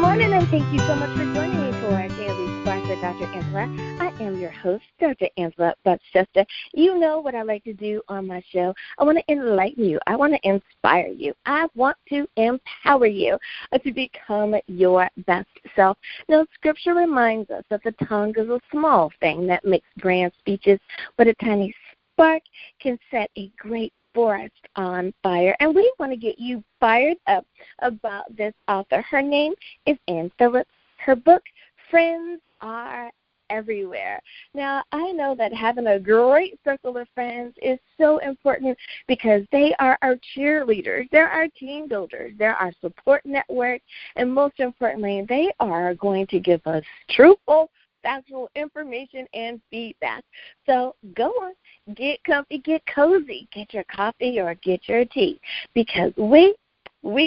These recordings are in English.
morning, and thank you so much for joining me for our Daily Spark with Dr. Angela. I am your host, Dr. Angela Buckchester. You know what I like to do on my show. I want to enlighten you. I want to inspire you. I want to empower you to become your best self. Now, Scripture reminds us that the tongue is a small thing that makes grand speeches, but a tiny spark can set a great forest on fire. And we want to get you fired up about this author. Her name is Ann Phillips. Her book, Friends Are Everywhere. Now, I know that having a great circle of friends is so important because they are our cheerleaders, they're our team builders, they're our support network, and most importantly, they are going to give us truthful, factual information and feedback. So go on, get comfy, get cozy, get your coffee or get your tea, because we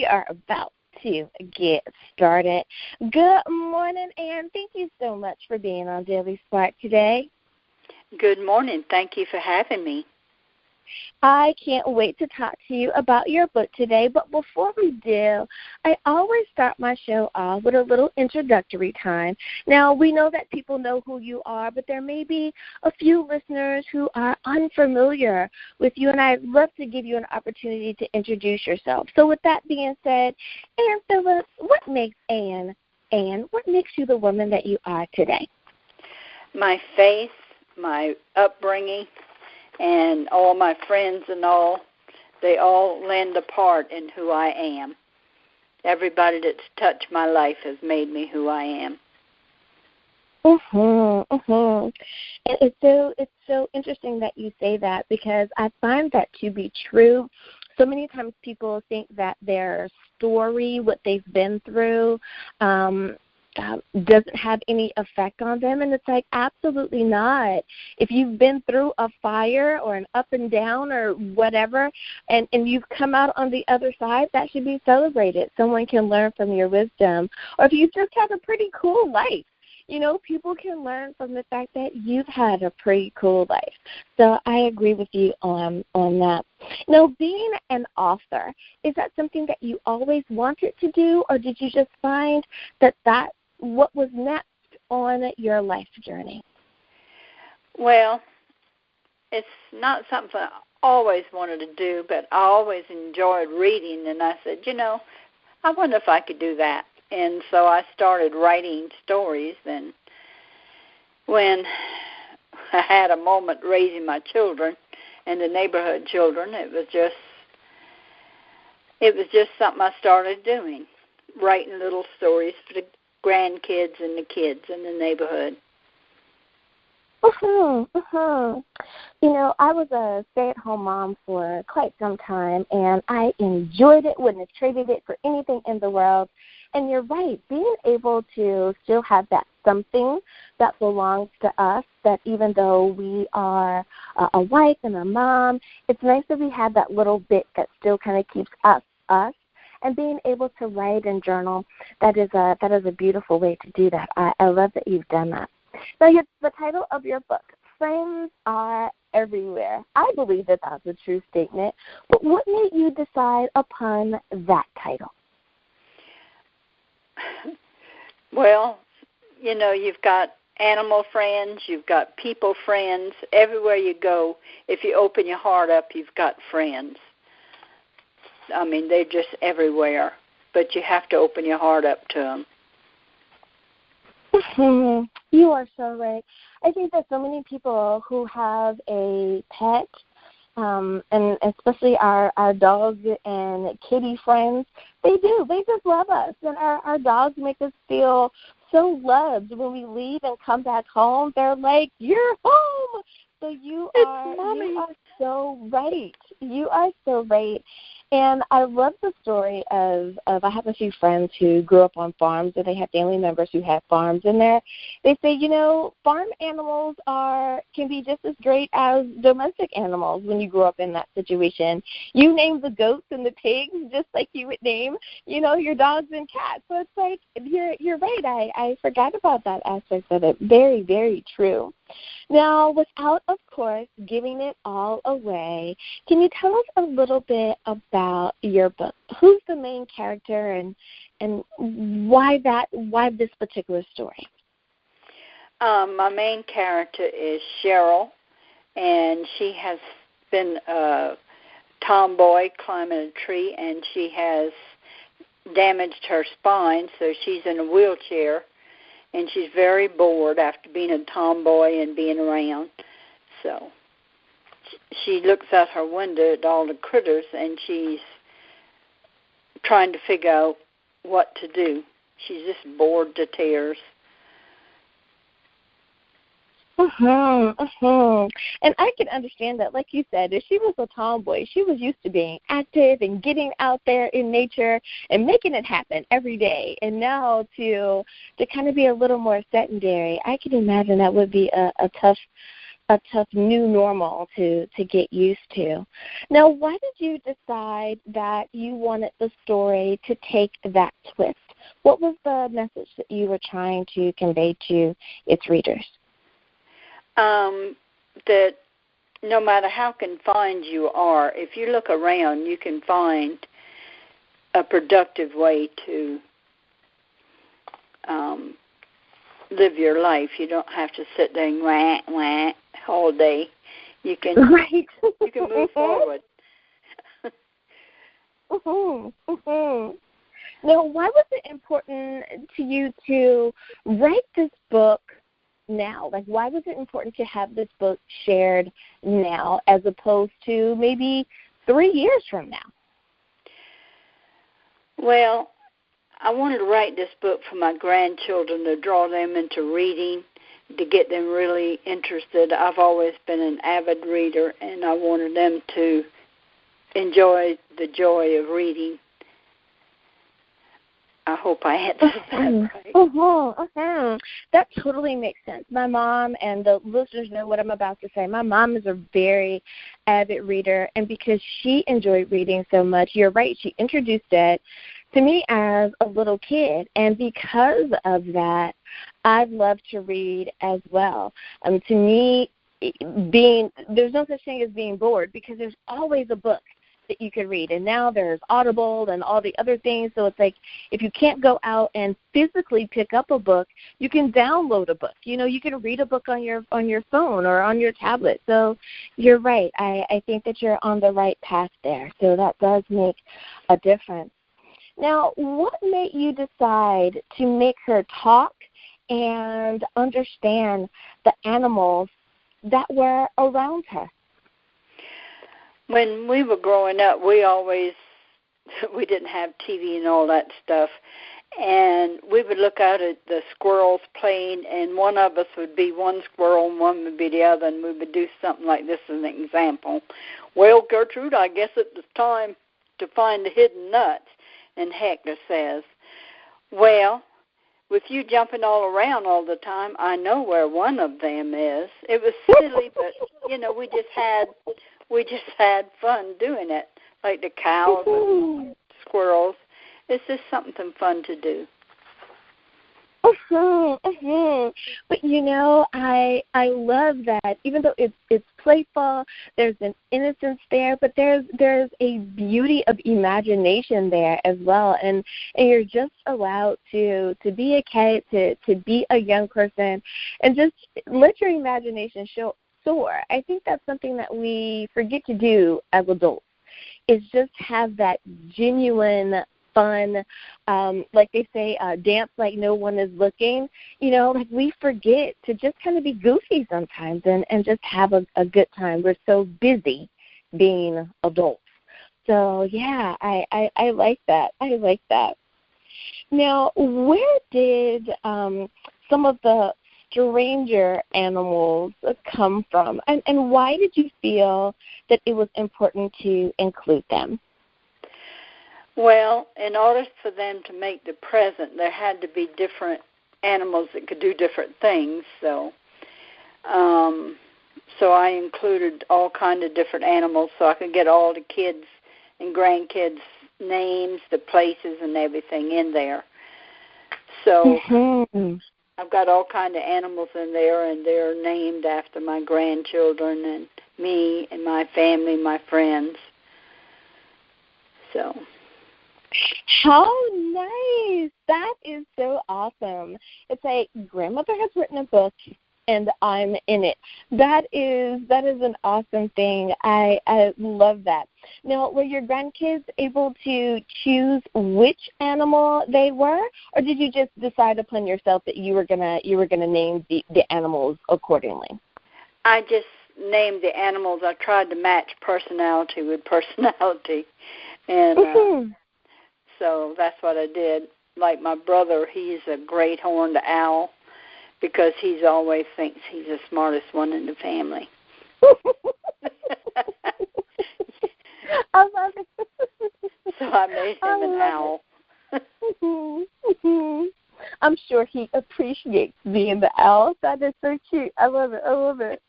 are about to get started. Good morning, Ann. Thank you so much for being on Daily Spark today. Good morning. Thank you for having me. I can't wait to talk to you about your book today, but before we do, I always start my show off with a little introductory time. Now, we know that people know who you are, but there may be a few listeners who are unfamiliar with you, and I'd love to give you an opportunity to introduce yourself. So with that being said, Ann Phillips, what makes Ann? What makes you the woman that you are today? My faith, my upbringing, and all my friends and all, they all lend a part in who I am. Everybody that's touched my life has made me who I am. And it's so interesting that you say that, because I find that to be true. So many times people think that their story, what they've been through, doesn't have any effect on them, and it's like, absolutely not. If you've been through a fire or an up and down or whatever, and you've come out on the other side, that should be celebrated. Someone can learn from your wisdom. Or if you just have a pretty cool life, you know, people can learn from the fact that you've had a pretty cool life. So I agree with you on that. Now, being an author, is that something that you always wanted to do, or did you just find that what was next on your life journey? Well, it's not something I always wanted to do, but I always enjoyed reading, and I said, I wonder if I could do that. And so I started writing stories, and when I had a moment raising my children and the neighborhood children, it was just something I started doing, writing little stories for the grandkids and the kids in the neighborhood. I was a stay-at-home mom for quite some time, and I enjoyed it, wouldn't have traded it for anything in the world. And you're right, being able to still have that something that belongs to us, that even though we are a wife and a mom, it's nice that we have that little bit that still kind of keeps us. And being able to write and journal, that is a beautiful way to do that. I love that you've done that. Now, the title of your book, Friends Are Everywhere. I believe that that's a true statement. But what made you decide upon that title? Well, you've got animal friends, you've got people friends. Everywhere you go, if you open your heart up, you've got friends. I mean, they're just everywhere, but you have to open your heart up to them. You are so right. I think there's so many people who have a pet, and especially our dog and kitty friends. They do. They just love us, and our dogs make us feel so loved. When we leave and come back home, they're like, "You're home." So you are so right. You are so right. And I love the story of I have a few friends who grew up on farms, and they have family members who have farms in there. They say, farm animals can be just as great as domestic animals when you grow up in that situation. You name the goats and the pigs just like you would name, your dogs and cats. So it's like, you're right. I forgot about that aspect of it. Very, very true. Now, without, of course, giving it all away, can you tell us a little bit about about your book? Who's the main character, and why this particular story? My main character is Cheryl, and she has been a tomboy climbing a tree, and she has damaged her spine, so she's in a wheelchair, and she's very bored after being a tomboy and being around. So she looks out her window at all the critters, and she's trying to figure out what to do. She's just bored to tears. And I can understand that. Like you said, if she was a tomboy, she was used to being active and getting out there in nature and making it happen every day. And now to kind of be a little more sedentary, I can imagine that would be a tough new normal to get used to. Now, why did you decide that you wanted the story to take that twist? What was the message that you were trying to convey to its readers? That no matter how confined you are, if you look around, you can find a productive way to live your life. You don't have to sit there and wah all day. You can right. You can move forward. Now, why was it important to you to write this book now? Like, why was it important to have this book shared now as opposed to maybe 3 years from now? Well, I wanted to write this book for my grandchildren to draw them into reading, to get them really interested. I've always been an avid reader, and I wanted them to enjoy the joy of reading. I hope I answered that right. That totally makes sense. My mom, and the listeners know what I'm about to say, my mom is a very avid reader, and because she enjoyed reading so much, you're right, she introduced it to me as a little kid, and because of that, I've loved to read as well. To me, there's no such thing as being bored because there's always a book that you can read, and now there's Audible and all the other things, so it's like if you can't go out and physically pick up a book, you can download a book. You know, you can read a book on your phone or on your tablet. So you're right. I think that you're on the right path there, so that does make a difference. Now, what made you decide to make her talk and understand the animals that were around her? When we were growing up, we didn't have TV and all that stuff, and we would look out at the squirrels playing, and one of us would be one squirrel and one would be the other, and we would do something like this as an example. Well, Gertrude, I guess it was time to find the hidden nuts. And Hector says, well, with you jumping all around all the time, I know where one of them is. It was silly, but, we just had fun doing it, like the cows and squirrels. It's just something fun to do. But I love that. Even though it's playful, there's an innocence there, but there's a beauty of imagination there as well. And you're just allowed to be a kid, to be a young person, and just let your imagination soar. I think that's something that we forget to do as adults, is just have that genuine fun, like they say, dance like no one is looking. Like we forget to just kind of be goofy sometimes and just have a good time. We're so busy being adults. So, yeah, I like that. I like that. Now, where did some of the stranger animals come from, and why did you feel that it was important to include them? Well, in order for them to make the present, there had to be different animals that could do different things. So I included all kinds of different animals so I could get all the kids and grandkids' names, the places, and everything in there. So I've got all kinds of animals in there, and they're named after my grandchildren and me and my family, my friends. So. How nice. That is so awesome. It's like grandmother has written a book and I'm in it. That is an awesome thing. I love that. Now, were your grandkids able to choose which animal they were, or did you just decide upon yourself that you were gonna name the animals accordingly? I just named the animals. I tried to match personality with personality, and so that's what I did. Like my brother, he's a great horned owl, because he always thinks he's the smartest one in the family. I love it. So I made him an owl. I'm sure he appreciates being the owl. That is so cute. I love it.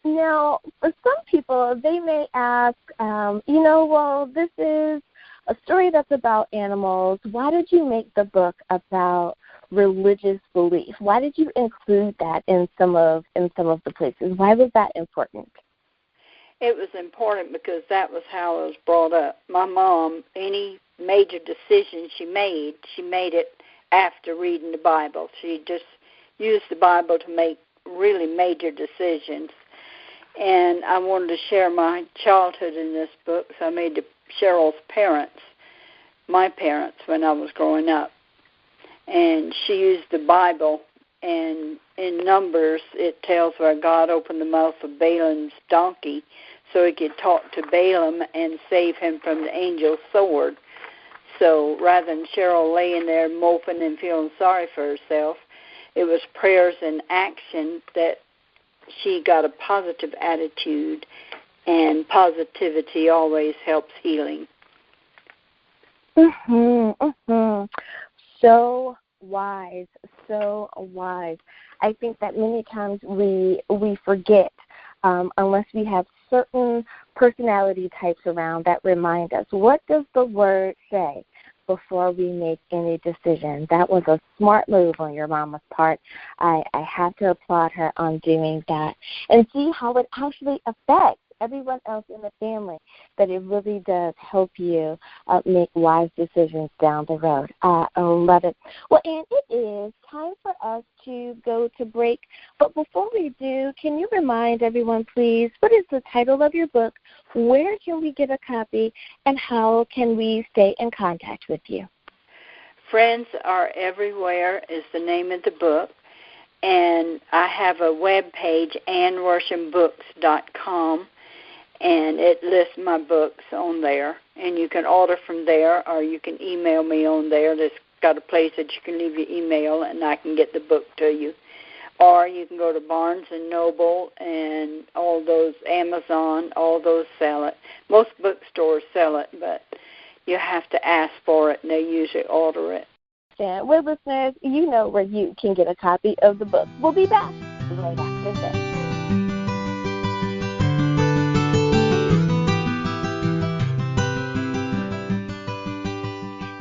Now, for some people, they may ask, well, this is a story that's about animals. Why did you make the book about religious belief? Why did you include that in some of the places? Why was that important? It was important because that was how I was brought up. My mom, any major decision she made it after reading the Bible. She just used the Bible to make really major decisions. And I wanted to share my childhood in this book, so I made Cheryl's parents, my parents, when I was growing up. And she used the Bible, and in Numbers it tells where God opened the mouth of Balaam's donkey so he could talk to Balaam and save him from the angel's sword. So rather than Cheryl laying there moping and feeling sorry for herself, it was prayers and action that she got a positive attitude, and positivity always helps healing. So wise. I think that many times we forget, unless we have certain personality types around that remind us, what does the word say before we make any decision? That was a smart move on your mama's part. I have to applaud her on doing that. And see how it actually affects everyone else in the family, that it really does help you make wise decisions down the road. I love it. Well, and it is time for us to go to break. But before we do, can you remind everyone, please, what is the title of your book, where can we get a copy, and how can we stay in contact with you? Friends Are Everywhere is the name of the book. And I have a web page, AnnWorshambooks.com. And it lists my books on there. And you can order from there, or you can email me on there. There's got a place that you can leave your email, and I can get the book to you. Or you can go to Barnes & Noble and all those, Amazon, all those sell it. Most bookstores sell it, but you have to ask for it, and they usually order it. Yeah, well, listeners, you know where you can get a copy of the book. We'll be back right after this.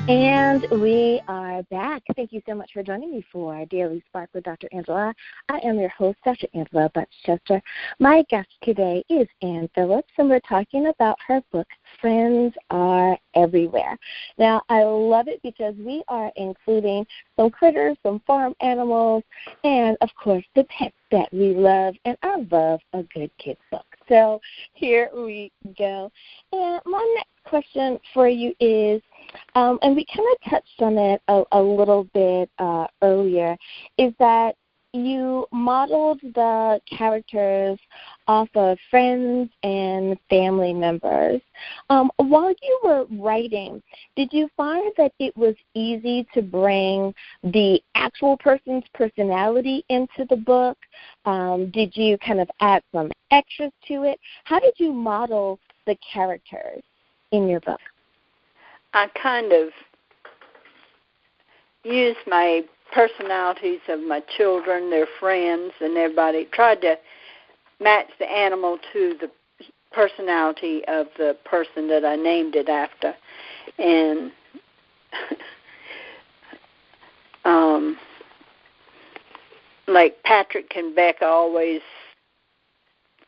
And we are back. Thank you so much for joining me for Daily Spark with Dr. Angela. I am your host, Dr. Angela Butchester. My guest today is Ann Phillips, and we're talking about her book, Friends Are Everywhere. Now, I love it because we are including some critters, some farm animals, and, of course, the pets that we love, and I love a good kid's book. So here we go. And my next question for you is, and we kind of touched on it a little bit earlier, is that you modeled the characters off of friends and family members. While you were writing, did you find that it was easy to bring the actual person's personality into the book? Did you kind of add some extras to it? How did you model the characters in your book? I kind of used my personalities of my children, their friends, and everybody. Tried to match the animal to the personality of the person that I named it after. And like Patrick and Becca always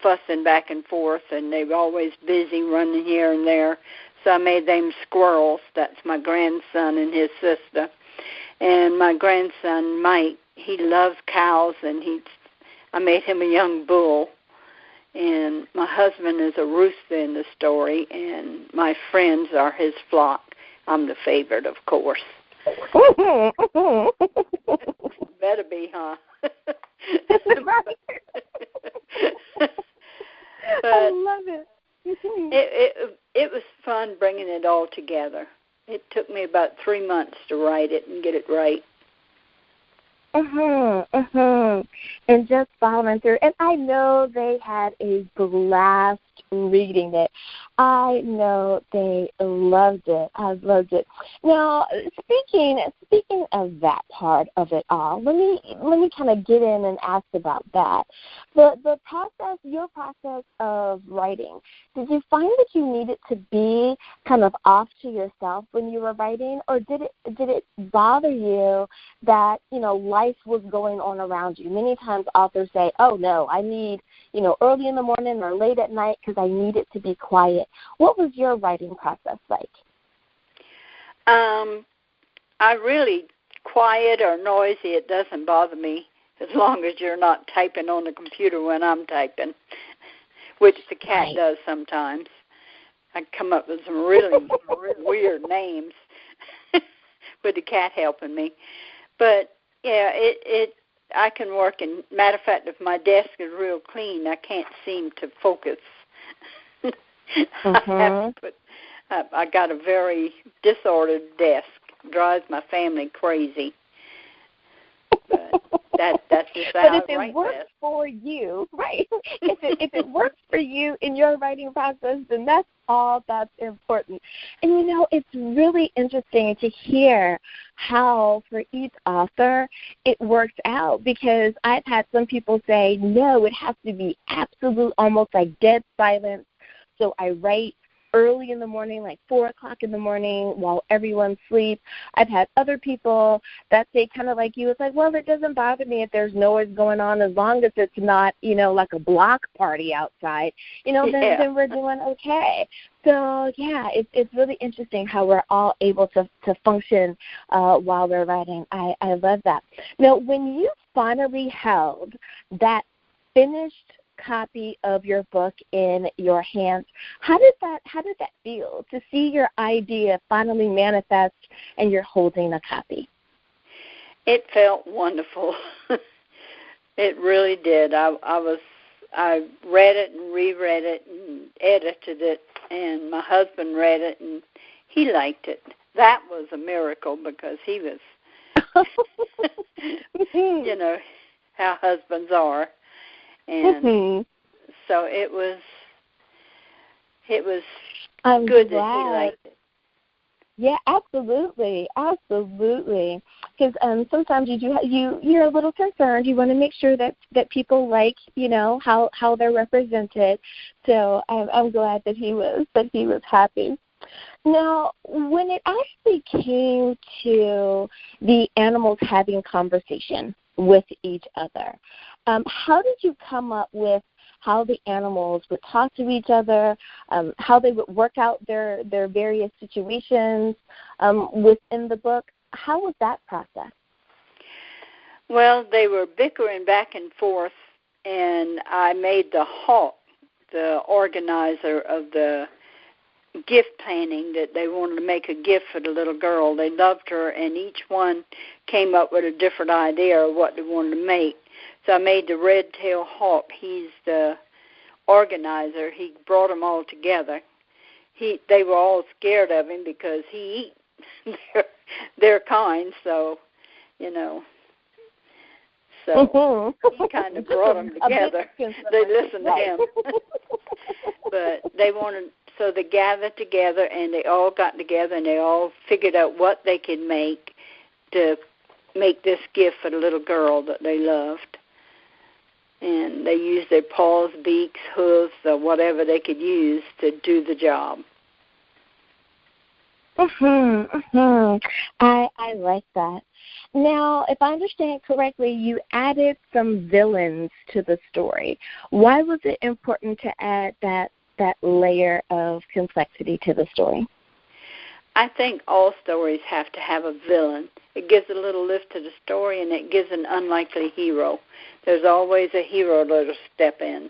fussing back and forth, and they were always busy running here and there. So I made them squirrels. That's my grandson and his sister. And my grandson, Mike, he loves cows, and I made him a young bull. And my husband is a rooster in the story, and my friends are his flock. I'm the favorite, of course. Better be, huh? I love it. It was fun bringing it all together. It took me about 3 months to write it and get it right. And just following through. And I know they had a blast reading it. I know they loved it. I loved it. Now, speaking of that part of it all, let me kind of get in and ask about that. The process, your process of writing, did you find that you needed to be kind of off to yourself when you were writing, or did it bother you that, life was going on around you? Many times authors say, oh, no, I need, early in the morning or late at night because I need it to be quiet. What was your writing process like? I really, quiet or noisy, it doesn't bother me as long as you're not typing on the computer when I'm typing, which the cat does sometimes. I come up with some really weird names with the cat helping me. But, yeah, I can work. And matter of fact, if my desk is real clean, I can't seem to focus. I got a very disordered desk. Drives my family crazy. But that's just how I write. But if it works for you, right? If it works for you in your writing process, then that's all that's important. And it's really interesting to hear how for each author it works out, because I've had some people say, no, it has to be absolute, almost like dead silence. So I write early in the morning, like 4 o'clock in the morning while everyone's asleep. I've had other people that say kind of like you. It's like, well, it doesn't bother me if there's noise going on as long as it's not, like a block party outside, then we're doing okay. So, yeah, it's really interesting how we're all able to function while we're writing. I love that. Now, when you finally held that finished copy of your book in your hands, how did that feel to see your idea finally manifest and you're holding a copy? It felt wonderful. It really did. I read it and reread it and edited it, and my husband read it and he liked it. That was a miracle, because he was how husbands are. And so it was good that he liked it. Yeah, absolutely. Because sometimes you're a little concerned. You want to make sure that people like how they're represented. So I'm glad that he was happy. Now, when it actually came to the animals having conversation with each other, how did you come up with how the animals would talk to each other, how they would work out their various situations within the book? How was that process? Well, they were bickering back and forth, and I made the hawk the organizer of the gift planning, that they wanted to make a gift for the little girl. They loved her, and each one came up with a different idea of what they wanted to make. So I made the red-tailed hawk. He's the organizer. He brought them all together. They were all scared of him because he eats their kind, so, So he kind of brought them together. They listened to him. But so they gathered together, and they all got together, and they all figured out what they could make to make this gift for the little girl that they loved. And they used their paws, beaks, hooves, or whatever they could use to do the job. I like that. Now, if I understand correctly, you added some villains to the story. Why was it important to add that that layer of complexity to the story? I think all stories have to have a villain. It gives a little lift to the story, and it gives an unlikely hero. There's always a hero that'll step in.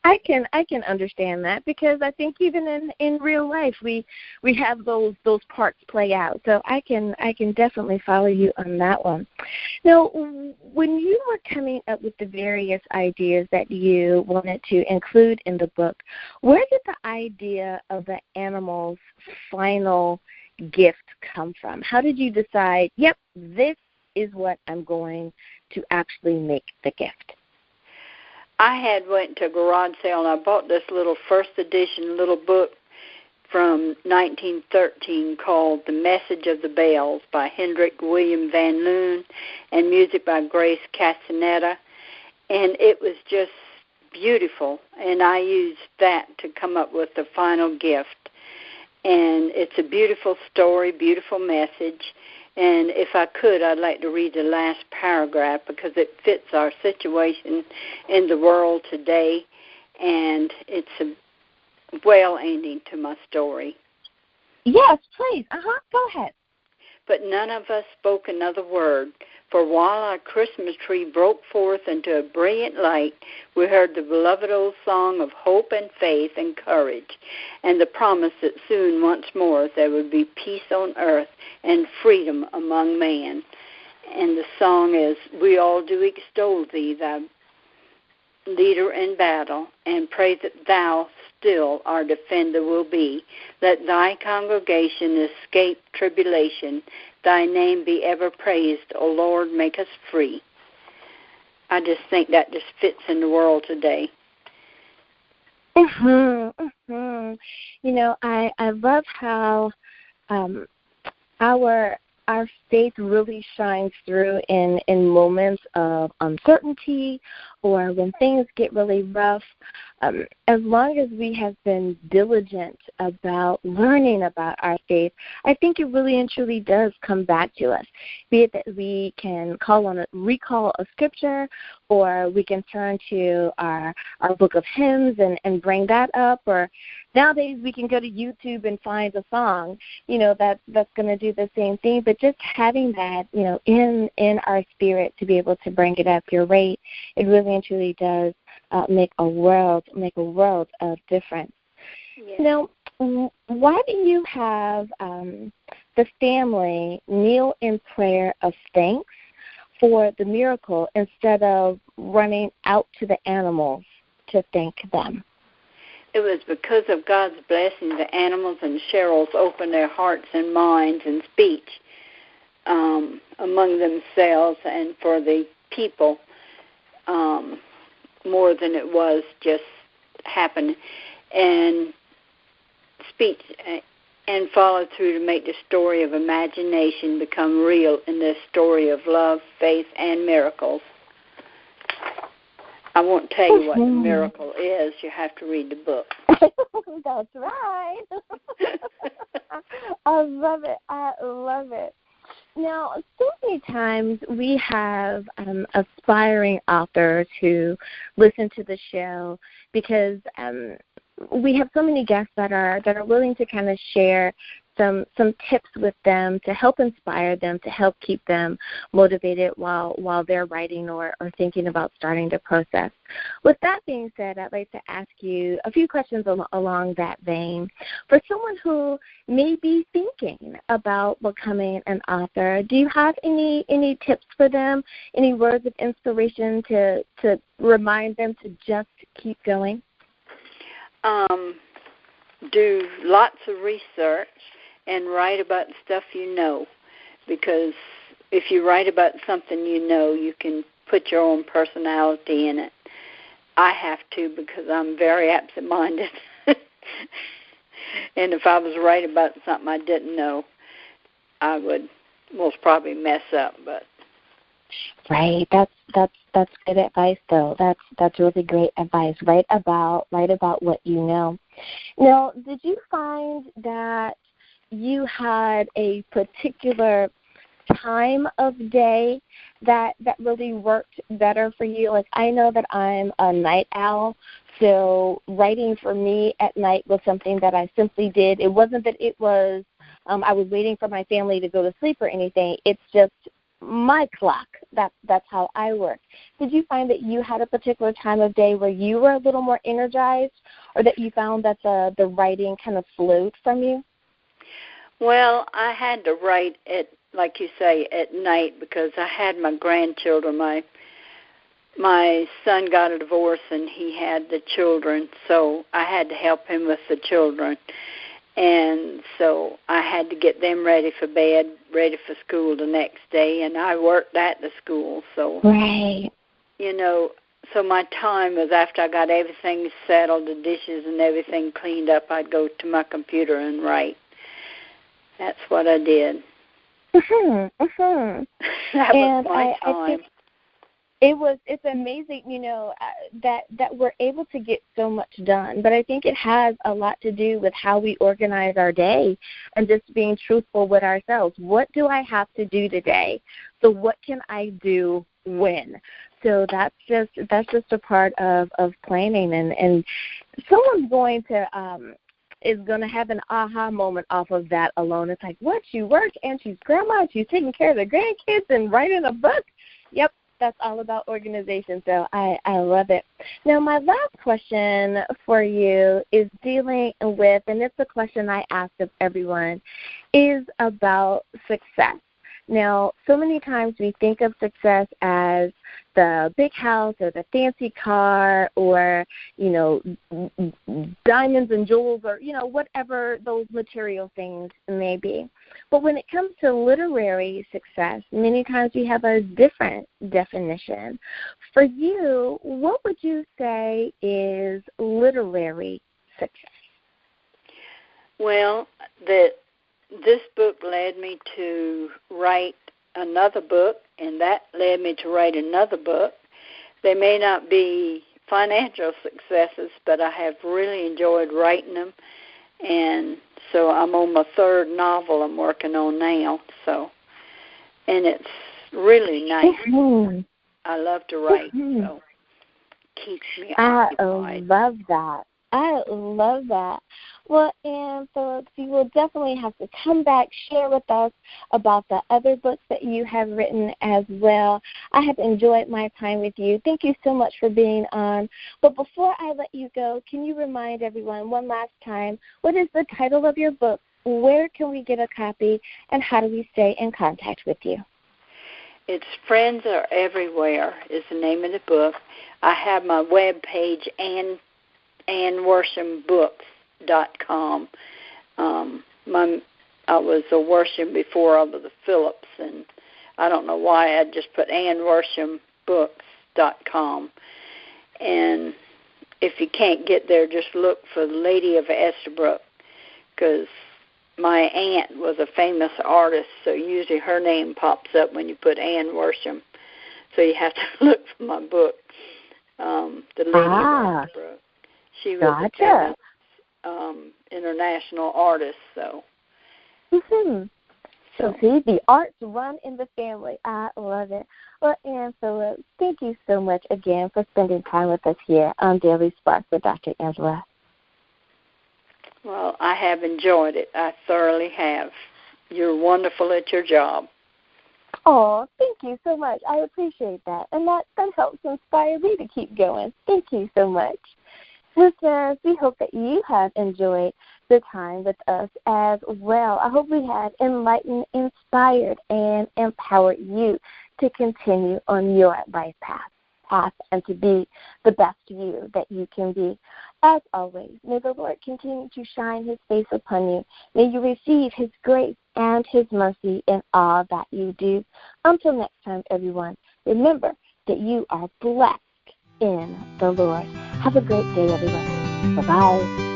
I can understand that, because I think even in real life we have those parts play out. So I can definitely follow you on that one. Now, when you were coming up with the various ideas that you wanted to include in the book, where did the idea of the animal's final gift come from? How did you decide, yep, this is what I'm going to actually make the gift? I had went to a garage sale, and I bought this little first edition little book from 1913 called The Message of the Bells by Hendrik William Van Loon and music by Grace Castaneda. And it was just beautiful, and I used that to come up with the final gift. And it's a beautiful story, beautiful message. And if I could, I'd like to read the last paragraph because it fits our situation in the world today, and it's a well ending to my story. Yes, please. Go ahead. But none of us spoke another word, for while our Christmas tree broke forth into a brilliant light, we heard the beloved old song of hope and faith and courage, and the promise that soon once more there would be peace on earth and freedom among man. And the song is, we all do extol thee, thy leader in battle, and pray that thou still our defender will be. Let thy congregation escape tribulation. Thy name be ever praised. O Lord, make us free. I just think that just fits in the world today. You know, I love how our faith really shines through in moments of uncertainty or when things get really rough. As long as we have been diligent about learning about our faith, I think it really and truly does come back to us. Be it that we can recall a scripture, or we can turn to our book of hymns and bring that up, or nowadays we can go to YouTube and find a song, that's going to do the same thing. But just having that, in our spirit to be able to bring it up, you're right, it really and truly does make a world of difference. Yes. Now, why do you have the family kneel in prayer of thanks for the miracle instead of running out to the animals to thank them? It was because of God's blessing. The animals and Cheryl's opened their hearts and minds and speech among themselves and for the people more than it was just happening. And speech and follow through to make the story of imagination become real in this story of love, faith, and miracles. I won't tell you what the miracle is. You have to read the book. That's right. I love it. Now, so many times we have aspiring authors who listen to the show because we have so many guests that are willing to kind of share some tips with them to help inspire them, to help keep them motivated while they're writing or thinking about starting the process. With that being said, I'd like to ask you a few questions along that vein. For someone who may be thinking about becoming an author, do you have any tips for them, any words of inspiration to remind them to just keep going? Do lots of research and write about stuff you know, because if you write about something you know, you can put your own personality in it. I have to, because I'm very absent-minded. And if I was writing about something I didn't know, I would most probably mess up. But right, that's good advice, though. That's really great advice. Write about what you know. Now, did you find that you had a particular time of day that really worked better for you? Like, I know that I'm a night owl, so writing for me at night was something that I simply did. It wasn't that it was I was waiting for my family to go to sleep or anything. It's just my clock. That's how I work. Did you find that you had a particular time of day where you were a little more energized, or that you found that the writing kind of flowed from you? Well, I had to write at, like you say, at night because I had my grandchildren. My son got a divorce and he had the children, so I had to help him with the children. And so I had to get them ready for bed, ready for school the next day, and I worked at the school. So, right. You know, so my time was after I got everything settled, the dishes and everything cleaned up, I'd go to my computer and write. That's what I did. Mhm, mhm. That was my time. I think it's amazing, you know, that we're able to get so much done. But I think it has a lot to do with how we organize our day and just being truthful with ourselves. What do I have to do today? So what can I do when? So that's just a part of planning, and someone's going to is going to have an aha moment off of that alone. It's like, what, you work and she's grandma, she's taking care of the grandkids and writing a book? Yep. That's all about organization, so I love it. Now, my last question for you is dealing with, and it's a question I ask of everyone, is about success. Now, so many times we think of success as the big house or the fancy car or, you know, diamonds and jewels or, you know, whatever those material things may be. But when it comes to literary success, many times we have a different definition. For you, what would you say is literary success? Well, this book led me to write another book, and that led me to write another book. They may not be financial successes, but I have really enjoyed writing them, and so I'm on my third novel I'm working on now. So, and it's really nice. Mm-hmm. I love to write, so it keeps me occupied. I love that. I love that. Well, and Phillips, you will definitely have to come back, share with us about the other books that you have written as well. I have enjoyed my time with you. Thank you so much for being on. But before I let you go, can you remind everyone one last time, what is the title of your book, where can we get a copy, and how do we stay in contact with you? It's Friends Are Everywhere is the name of the book. I have my web page, AnnWorshamBooks.com. I was a Worsham before I was a Phillips, and I don't know why I just put AnnWorshamBooks.com. And if you can't get there, just look for the Lady of Estabrook, because my aunt was a famous artist, so usually her name pops up when you put Ann Worsham. So you have to look for my book, The Lady of Estabrook. She was a famous international artist, so. Mm-hmm. So see, the arts run in the family. I love it. Well, Ann Phillips, thank you so much again for spending time with us here on Daily Spark with Dr. Angela. Well, I have enjoyed it. I thoroughly have. You're wonderful at your job. Oh, thank you so much. I appreciate that. And that helps inspire me to keep going. Thank you so much. Listeners, we hope that you have enjoyed the time with us as well. I hope we have enlightened, inspired, and empowered you to continue on your life path and to be the best you that you can be. As always, may the Lord continue to shine his face upon you. May you receive his grace and his mercy in all that you do. Until next time, everyone, remember that you are blessed in the Lord. Have a great day, everyone. Bye-bye.